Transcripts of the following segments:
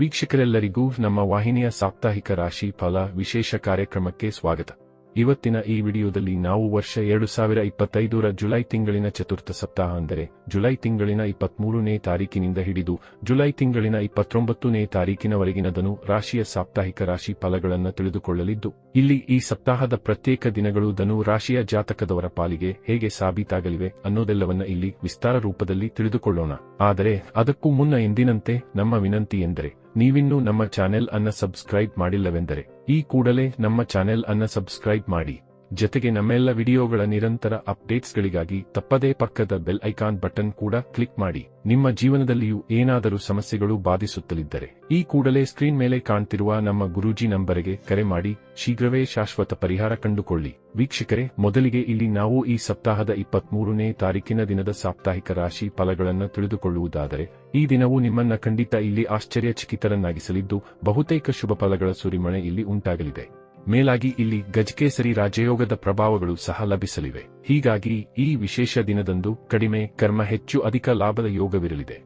ವೀಕ್ಷಕರೆಲ್ಲರಿಗೂ ನಮ್ಮ ವಾಹಿನಿಯ ಸಾಪ್ತಾಹಿಕ ರಾಶಿ ಫಲ ವಿಶೇಷ ಕಾರ್ಯಕ್ರಮಕ್ಕೆ ಸ್ವಾಗತ. ಇವತ್ತಿನ ಈ ವಿಡಿಯೋದಲ್ಲಿ ನಾವು ವರ್ಷ 2025ರ ಜುಲೈ ತಿಂಗಳಿನ ಚತುರ್ಥ ಸಪ್ತಾಹ ಅಂದರೆ ಜುಲೈ ತಿಂಗಳಿನ 23ನೇ ತಾರೀಕಿನಿಂದ ಹಿಡಿದು ಜುಲೈ ತಿಂಗಳಿನ 29ನೇ ತಾರೀಕಿನವರೆಗಿನ ಧನು ರಾಶಿಯ ಸಾಪ್ತಾಹಿಕ ರಾಶಿ ಫಲಗಳನ್ನು ತಿಳಿದುಕೊಳ್ಳಲಿದ್ದು, ಇಲ್ಲಿ ಈ ಸಪ್ತಾಹದ ಪ್ರತ್ಯೇಕ ದಿನಗಳು ಧನು ರಾಶಿಯ ಜಾತಕದವರ ಪಾಲಿಗೆ ಹೇಗೆ ಸಾಬೀತಾಗಲಿವೆ ಅನ್ನೋದೆಲ್ಲವನ್ನ ಇಲ್ಲಿ ವಿಸ್ತಾರ ರೂಪದಲ್ಲಿ ತಿಳಿದುಕೊಳ್ಳೋಣ. ಆದರೆ ಅದಕ್ಕೂ ಮುನ್ನ ಎಂದಿನಂತೆ ನಮ್ಮ ವಿನಂತಿ ಎಂದರೆ, ನೀವಿನ್ನೂ ನಮ್ಮ ಚಾನೆಲ್ ಅನ್ನ ಸಬ್ಸ್ಕ್ರೈಬ್ ಮಾಡಿಲ್ಲವೆಂದರೆ ಈ ಕೂಡಲೇ ನಮ್ಮ ಚಾನೆಲ್ ಅನ್ನ ಸಬ್ಸ್ಕ್ರೈಬ್ ಮಾಡಿ. ಜೊತೆಗೆ ನಮ್ಮೆಲ್ಲ ವಿಡಿಯೋಗಳ ನಿರಂತರ ಅಪ್ಡೇಟ್ಸ್ಗಳಿಗಾಗಿ ತಪ್ಪದೇ ಪಕ್ಕದ ಬೆಲ್ ಐಕಾನ್ ಬಟನ್ ಕೂಡ ಕ್ಲಿಕ್ ಮಾಡಿ. ನಿಮ್ಮ ಜೀವನದಲ್ಲಿಯೂ ಏನಾದರೂ ಸಮಸ್ಯೆಗಳು ಬಾಧಿಸುತ್ತಲಿದ್ದರೆ ಈ ಕೂಡಲೇ ಸ್ಕ್ರೀನ್ ಮೇಲೆ ಕಾಣ್ತಿರುವ ನಮ್ಮ ಗುರೂಜಿ ನಂಬರಿಗೆ ಕರೆ ಮಾಡಿ ಶೀಘ್ರವೇ ಶಾಶ್ವತ ಪರಿಹಾರ ಕಂಡುಕೊಳ್ಳಿ. ವೀಕ್ಷಕರೇ, ಮೊದಲಿಗೆ ಇಲ್ಲಿ ನಾವು ಈ ಸಪ್ತಾಹದ 23ನೇ ತಾರೀಕಿನ ದಿನದ ಸಾಪ್ತಾಹಿಕ ರಾಶಿ ಫಲಗಳನ್ನು ತಿಳಿದುಕೊಳ್ಳುವುದಾದರೆ, ಈ ದಿನವು ನಿಮ್ಮನ್ನ ಖಂಡಿತ ಇಲ್ಲಿ ಆಶ್ಚರ್ಯಚಕಿತರನ್ನಾಗಿಸಲಿದ್ದು ಬಹುತೇಕ ಶುಭ ಫಲಗಳ ಸುರಿಮಳೆ ಇಲ್ಲಿ ಉಂಟಾಗಲಿದೆ. ಮೇಲಾಗಿ ಇಲ್ಲಿ ಗಜಕೇಸರಿ ರಾಜಯೋಗದ ಪ್ರಭಾವಗಳು ಸಹ ಲಭಿಸಲಿವೆ. ಹೀಗಾಗಿ ಈ ವಿಶೇಷ ದಿನದಂದು ಕಡಿಮೆ ಕರ್ಮ ಹೆಚ್ಚು ಅಧಿಕ ಲಾಭದ ಯೋಗವಿರಲಿದೆ.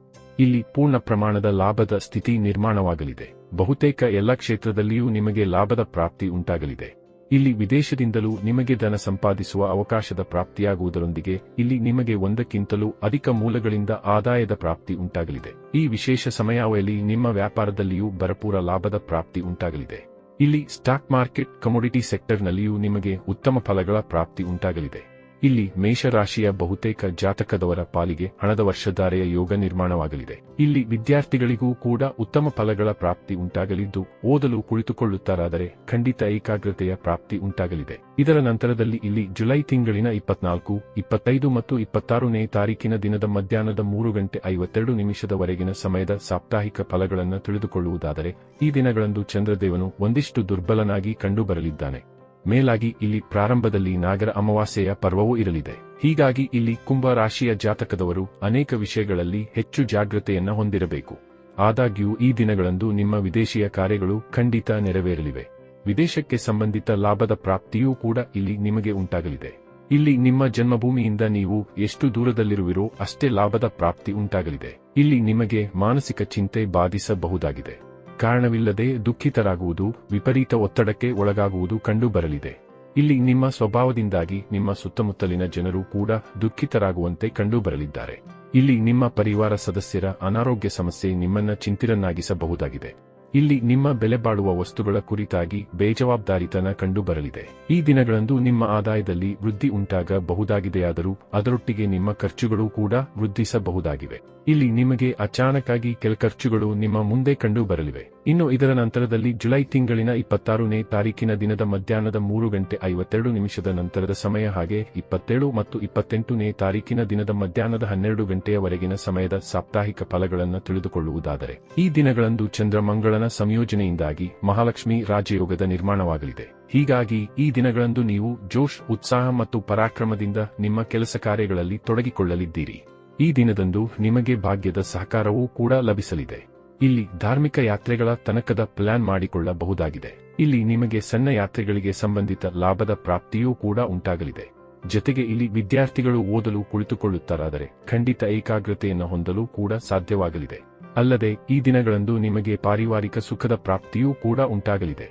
ಇಲ್ಲಿ ಪೂರ್ಣ ಪ್ರಮಾಣದ ಲಾಭದ ಸ್ಥಿತಿ ನಿರ್ಮಾಣವಾಗಲಿದೆ. ಬಹುತೇಕ ಎಲ್ಲ ಕ್ಷೇತ್ರದಲ್ಲಿಯೂ ನಿಮಗೆ ಲಾಭದ ಪ್ರಾಪ್ತಿ ಉಂಟಾಗಲಿದೆ. ಇಲ್ಲಿ ವಿದೇಶದಿಂದಲೂ ನಿಮಗೆ ಧನ ಸಂಪಾದಿಸುವ ಅವಕಾಶದ ಪ್ರಾಪ್ತಿಯಾಗುವುದರೊಂದಿಗೆ ಇಲ್ಲಿ ನಿಮಗೆ ಒಂದಕ್ಕಿಂತಲೂ ಅಧಿಕ ಮೂಲಗಳಿಂದ ಆದಾಯದ ಪ್ರಾಪ್ತಿ ಉಂಟಾಗಲಿದೆ. ಈ ವಿಶೇಷ ಸಮಯಾವಧಿಯಲ್ಲಿ ನಿಮ್ಮ ವ್ಯಾಪಾರದಲ್ಲಿಯೂ ಭರಪೂರ ಲಾಭದ ಪ್ರಾಪ್ತಿ ಉಂಟಾಗಲಿದೆ. ಇಲ್ಲಿ ಸ್ಟಾಕ್ ಮಾರ್ಕೆಟ್, ಕಮೋಡಿಟಿ ಸೆಕ್ಟರ್ನಲ್ಲಿಯೂ ನಿಮಗೆ ಉತ್ತಮ ಫಲಗಳ ಪ್ರಾಪ್ತಿ ಉಂಟಾಗಲಿದೆ. ಇಲ್ಲಿ ಮೇಷರಾಶಿಯ ಬಹುತೇಕ ಜಾತಕದವರ ಪಾಲಿಗೆ ಹಣದ ವರ್ಷಧಾರೆಯ ಯೋಗ ನಿರ್ಮಾಣವಾಗಲಿದೆ. ಇಲ್ಲಿ ವಿದ್ಯಾರ್ಥಿಗಳಿಗೂ ಕೂಡ ಉತ್ತಮ ಫಲಗಳ ಪ್ರಾಪ್ತಿ ಉಂಟಾಗಲಿದ್ದು, ಓದಲು ಕುಳಿತುಕೊಳ್ಳುತ್ತಾರಾದರೆ ಖಂಡಿತ ಏಕಾಗ್ರತೆಯ ಪ್ರಾಪ್ತಿ ಉಂಟಾಗಲಿದೆ. ಇದರ ನಂತರದಲ್ಲಿ ಇಲ್ಲಿ ಜುಲೈ ತಿಂಗಳಿನ 24, 25 ಮತ್ತು 26ನೇ ತಾರೀಕಿನ ದಿನದ ಮಧ್ಯಾಹ್ನದ 3:52 ಸಮಯದ ಸಾಪ್ತಾಹಿಕ ಫಲಗಳನ್ನು ತಿಳಿದುಕೊಳ್ಳುವುದಾದರೆ, ಈ ದಿನಗಳಂದು ಚಂದ್ರದೇವನು ಒಂದಿಷ್ಟು ದುರ್ಬಲನಾಗಿ ಕಂಡುಬರಲಿದ್ದಾನೆ. ಮೇಲಾಗಿ ಇಲ್ಲಿ ಪ್ರಾರಂಭದಲ್ಲಿ ನಾಗರ ಅಮಾವಾಸ್ಯೆಯ ಪರ್ವವೂ ಇರಲಿದೆ. ಹೀಗಾಗಿ ಇಲ್ಲಿ ಕುಂಭ ರಾಶಿಯ ಜಾತಕದವರು ಅನೇಕ ವಿಷಯಗಳಲ್ಲಿ ಹೆಚ್ಚು ಜಾಗೃತೆಯನ್ನ ಹೊಂದಿರಬೇಕು. ಆದಾಗ್ಯೂ ಈ ದಿನಗಳಂದು ನಿಮ್ಮ ವಿದೇಶಿಯ ಕಾರ್ಯಗಳು ಖಂಡಿತ ನೆರವೇರಲಿವೆ. ವಿದೇಶಕ್ಕೆ ಸಂಬಂಧಿತ ಲಾಭದ ಪ್ರಾಪ್ತಿಯೂ ಕೂಡ ಇಲ್ಲಿ ನಿಮಗೆ ಉಂಟಾಗಲಿದೆ. ಇಲ್ಲಿ ನಿಮ್ಮ ಜನ್ಮಭೂಮಿಯಿಂದ ನೀವು ಎಷ್ಟು ದೂರದಲ್ಲಿರುವಿರೋ ಅಷ್ಟೇ ಲಾಭದ ಪ್ರಾಪ್ತಿ ಉಂಟಾಗಲಿದೆ. ಇಲ್ಲಿ ನಿಮಗೆ ಮಾನಸಿಕ ಚಿಂತೆ ಬಾಧಿಸಬಹುದಾಗಿದೆ. ಕಾರಣವಿಲ್ಲದೆ ದುಃಖಿತರಾಗುವುದು, ವಿಪರೀತ ಒತ್ತಡಕ್ಕೆ ಒಳಗಾಗುವುದು ಕಂಡುಬರಲಿದೆ. ಇಲ್ಲಿ ನಿಮ್ಮ ಸ್ವಭಾವದಿಂದಾಗಿ ನಿಮ್ಮ ಸುತ್ತಮುತ್ತಲಿನ ಜನರು ಕೂಡ ದುಃಖಿತರಾಗುವಂತೆ ಕಂಡುಬರಲಿದ್ದಾರೆ. ಇಲ್ಲಿ ನಿಮ್ಮ ಪರಿವಾರ ಸದಸ್ಯರ ಅನಾರೋಗ್ಯ ಸಮಸ್ಯೆ ನಿಮ್ಮನ್ನ ಚಿಂತಿತರನ್ನಾಗಿಸಬಹುದಾಗಿದೆ. ಇಲ್ಲಿ ನಿಮ್ಮ ಬೆಲೆ ಬಾಳುವ ವಸ್ತುಗಳ ಕುರಿತಾಗಿ ಬೇಜವಾಬ್ದಾರಿತನ ಕಂಡುಬರಲಿದೆ. ಈ ದಿನಗಳಂದು ನಿಮ್ಮ ಆದಾಯದಲ್ಲಿ ವೃದ್ಧಿ ಉಂಟಾಗಬಹುದಾಗಿದೆಯಾದರೂ ಅದರೊಟ್ಟಿಗೆ ನಿಮ್ಮ ಖರ್ಚುಗಳು ಕೂಡ ವೃದ್ಧಿಸಬಹುದಾಗಿವೆ. ಇಲ್ಲಿ ನಿಮಗೆ ಅಚಾನಕ್ಕಾಗಿ ಕೆಲ ಖರ್ಚುಗಳು ನಿಮ್ಮ ಮುಂದೆ ಕಂಡುಬರಲಿವೆ. ಇನ್ನು ಇದರ ನಂತರದಲ್ಲಿ ಜುಲೈ ತಿಂಗಳಿನ 26ನೇ ತಾರೀಕಿನ ದಿನದ ಮಧ್ಯಾಹ್ನದ 3:52 ನಂತರದ ಸಮಯ, ಹಾಗೆ 27 ಮತ್ತು 28ನೇ ತಾರೀಕಿನ ದಿನದ ಮಧ್ಯಾಹ್ನದ 12 ಗಂಟೆಯವರೆಗಿನ ಸಮಯದ ಸಾಪ್ತಾಹಿಕ ಫಲಗಳನ್ನು ತಿಳಿದುಕೊಳ್ಳುವುದಾದರೆ, ಈ ದಿನಗಳಂದು ಚಂದ್ರಮಂಗಳನ ಸಂಯೋಜನೆಯಿಂದಾಗಿ ಮಹಾಲಕ್ಷ್ಮಿ ರಾಜಯೋಗದ ನಿರ್ಮಾಣವಾಗಲಿದೆ. ಹೀಗಾಗಿ ಈ ದಿನಗಳಂದು ನೀವು ಜೋಶ್, ಉತ್ಸಾಹ ಮತ್ತು ಪರಾಕ್ರಮದಿಂದ ನಿಮ್ಮ ಕೆಲಸ ಕಾರ್ಯಗಳಲ್ಲಿ ತೊಡಗಿಕೊಳ್ಳಲಿದ್ದೀರಿ. ಈ ದಿನದಂದು ನಿಮಗೆ ಭಾಗ್ಯದ ಸಹಕಾರವೂ ಕೂಡ ಲಭಿಸಲಿದೆ. ಇಲ್ಲಿ ಧಾರ್ಮಿಕ ಯಾತ್ರೆಗಳ ತನಕದ ಪ್ಲಾನ್ ಮಾಡಿಕೊಳ್ಳಬಹುದಾಗಿದೆ. ಇಲ್ಲಿ ನಿಮಗೆ ಸಣ್ಣ ಯಾತ್ರೆಗಳಿಗೆ ಸಂಬಂಧಿತ ಲಾಭದ ಪ್ರಾಪ್ತಿಯೂ ಕೂಡ ಉಂಟಾಗಲಿದೆ. ಜೊತೆಗೆ ಇಲ್ಲಿ ವಿದ್ಯಾರ್ಥಿಗಳು ಓದಲು ಕುಳಿತುಕೊಳ್ಳುತ್ತಾರಾದರೆ ಖಂಡಿತ ಏಕಾಗ್ರತೆಯನ್ನು ಹೊಂದಲು ಕೂಡ ಸಾಧ್ಯವಾಗಲಿದೆ. ಅಲ್ಲದೆ ಈ ದಿನಗಳಂದು ನಿಮಗೆ ಪಾರಿವಾರಿಕ ಸುಖದ ಪ್ರಾಪ್ತಿಯೂ ಕೂಡ ಉಂಟಾಗಲಿದೆ.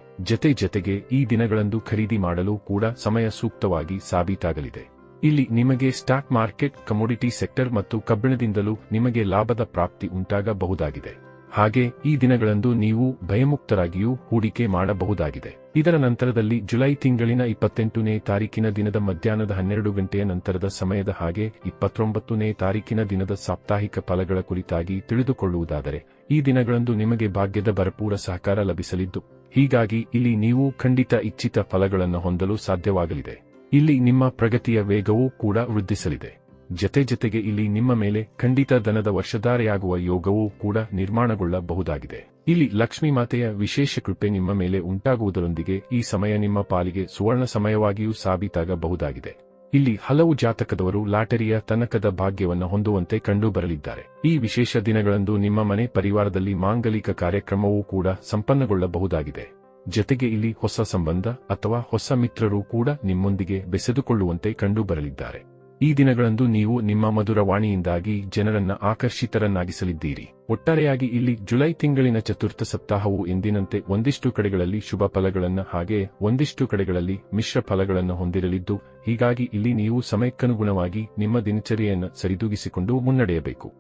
ಜೊತೆಗೆ ಈ ದಿನಗಳಂದು ಖರೀದಿ ಮಾಡಲು ಕೂಡ ಸಮಯ ಸೂಕ್ತವಾಗಿ ಸಾಬೀತಾಗಲಿದೆ. ಇಲ್ಲಿ ನಿಮಗೆ ಸ್ಟಾಕ್ ಮಾರ್ಕೆಟ್, ಕಮೋಡಿಟಿ ಸೆಕ್ಟರ್ ಮತ್ತು ಕಬ್ಬಿಣದಿಂದಲೂ ನಿಮಗೆ ಲಾಭದ ಪ್ರಾಪ್ತಿ ಉಂಟಾಗಬಹುದಾಗಿದೆ. ಹಾಗೆ ಈ ದಿನಗಳಂದು ನೀವು ಭಯಮುಕ್ತರಾಗಿಯೂ ಹೂಡಿಕೆ ಮಾಡಬಹುದಾಗಿದೆ. ಇದರ ನಂತರದಲ್ಲಿ ಜುಲೈ ತಿಂಗಳಿನ 28ನೇ ತಾರೀಕಿನ ದಿನದ ಮಧ್ಯಾಹ್ನದ 12 ಗಂಟೆಯ ನಂತರದ ಸಮಯದ, ಹಾಗೆ 29ನೇ ತಾರೀಕಿನ ದಿನದ ಸಾಪ್ತಾಹಿಕ ಫಲಗಳ ಕುರಿತಾಗಿ ತಿಳಿದುಕೊಳ್ಳುವುದಾದರೆ, ಈ ದಿನಗಳಂದು ನಿಮಗೆ ಭಾಗ್ಯದ ಭರಪೂರ ಸಹಕಾರ ಲಭಿಸಲಿದ್ದು, ಹೀಗಾಗಿ ಇಲ್ಲಿ ನೀವು ಖಂಡಿತ ಇಚ್ಛಿತ ಫಲಗಳನ್ನು ಹೊಂದಲು ಸಾಧ್ಯವಾಗಲಿದೆ. ಇಲ್ಲಿ ನಿಮ್ಮ ಪ್ರಗತಿಯ ವೇಗವೂ ಕೂಡ ವೃದ್ಧಿಸಲಿದೆ. ಜೊತೆಗೆ ಇಲ್ಲಿ ನಿಮ್ಮ ಮೇಲೆ ಖಂಡಿತ ಧನದ ವರ್ಷಧಾರೆಯಾಗುವ ಯೋಗವೂ ಕೂಡ ನಿರ್ಮಾಣಗೊಳ್ಳಬಹುದಾಗಿದೆ. ಇಲ್ಲಿ ಲಕ್ಷ್ಮೀ ಮಾತೆಯ ವಿಶೇಷ ಕೃಪೆ ನಿಮ್ಮ ಮೇಲೆ ಉಂಟಾಗುವುದರೊಂದಿಗೆ ಈ ಸಮಯ ನಿಮ್ಮ ಪಾಲಿಗೆ ಸುವರ್ಣ ಸಮಯವಾಗಿಯೂ ಸಾಬೀತಾಗಬಹುದಾಗಿದೆ. ಇಲ್ಲಿ ಹಲವು ಜಾತಕದವರು ಲಾಟರಿಯ ತನಕದ ಭಾಗ್ಯವನ್ನು ಹೊಂದುವಂತೆ ಕಂಡುಬರಲಿದ್ದಾರೆ. ಈ ವಿಶೇಷ ದಿನಗಳಂದು ನಿಮ್ಮ ಮನೆ ಪರಿವಾರದಲ್ಲಿ ಮಾಂಗಲಿಕ ಕಾರ್ಯಕ್ರಮವೂ ಕೂಡ ಸಂಪನ್ನಗೊಳ್ಳಬಹುದಾಗಿದೆ. ಜೊತೆಗೆ ಇಲ್ಲಿ ಹೊಸ ಸಂಬಂಧ ಅಥವಾ ಹೊಸ ಮಿತ್ರರು ಕೂಡ ನಿಮ್ಮೊಂದಿಗೆ ಬೆಸೆದುಕೊಳ್ಳುವಂತೆ ಕಂಡುಬರಲಿದ್ದಾರೆ. ಈ ದಿನಗಳಂದು ನೀವು ನಿಮ್ಮ ಮಧುರ ವಾಣಿಯಿಂದಾಗಿ ಜನರನ್ನ ಆಕರ್ಷಿತರನ್ನಾಗಿಸಲಿದ್ದೀರಿ. ಒಟ್ಟಾರೆಯಾಗಿ ಇಲ್ಲಿ ಜುಲೈ ತಿಂಗಳಿನ ಚತುರ್ಥ ಸಪ್ತಾಹವು ಎಂದಿನಂತೆ ಒಂದಿಷ್ಟು ಕಡೆಗಳಲ್ಲಿ ಶುಭ ಫಲಗಳನ್ನ ಹಾಗೆ ಒಂದಿಷ್ಟು ಕಡೆಗಳಲ್ಲಿ ಮಿಶ್ರ ಫಲಗಳನ್ನು ಹೊಂದಿರಲಿದ್ದು, ಹೀಗಾಗಿ ಇಲ್ಲಿ ನೀವು ಸಮಯಕ್ಕನುಗುಣವಾಗಿ ನಿಮ್ಮ ದಿನಚರಿಯನ್ನು ಸರಿದೂಗಿಸಿಕೊಂಡು ಮುನ್ನಡೆಯಬೇಕು.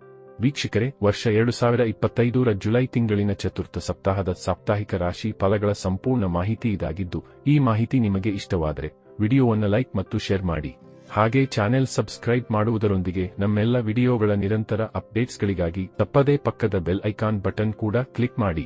ವೀಕ್ಷಕರೇ, ವರ್ಷ 2025ರ ಜುಲೈ ತಿಂಗಳಿನ ಚತುರ್ಥ ಸಪ್ತಾಹದ ಸಾಪ್ತಾಹಿಕ ರಾಶಿ ಫಲಗಳ ಸಂಪೂರ್ಣ ಮಾಹಿತಿ ಇದಾಗಿದ್ದು, ಈ ಮಾಹಿತಿ ನಿಮಗೆ ಇಷ್ಟವಾದರೆ ವಿಡಿಯೋವನ್ನು ಲೈಕ್ ಮತ್ತು ಶೇರ್ ಮಾಡಿ. ಹಾಗೆ ಚಾನೆಲ್ ಸಬ್ಸ್ಕ್ರೈಬ್ ಮಾಡುವುದರೊಂದಿಗೆ ನಮ್ಮೆಲ್ಲ ವಿಡಿಯೋಗಳ ನಿರಂತರ ಅಪ್ಡೇಟ್ಸ್ಗಳಿಗಾಗಿ ತಪ್ಪದೇ ಪಕ್ಕದ ಬೆಲ್ ಐಕಾನ್ ಬಟನ್ ಕೂಡ ಕ್ಲಿಕ್ ಮಾಡಿ.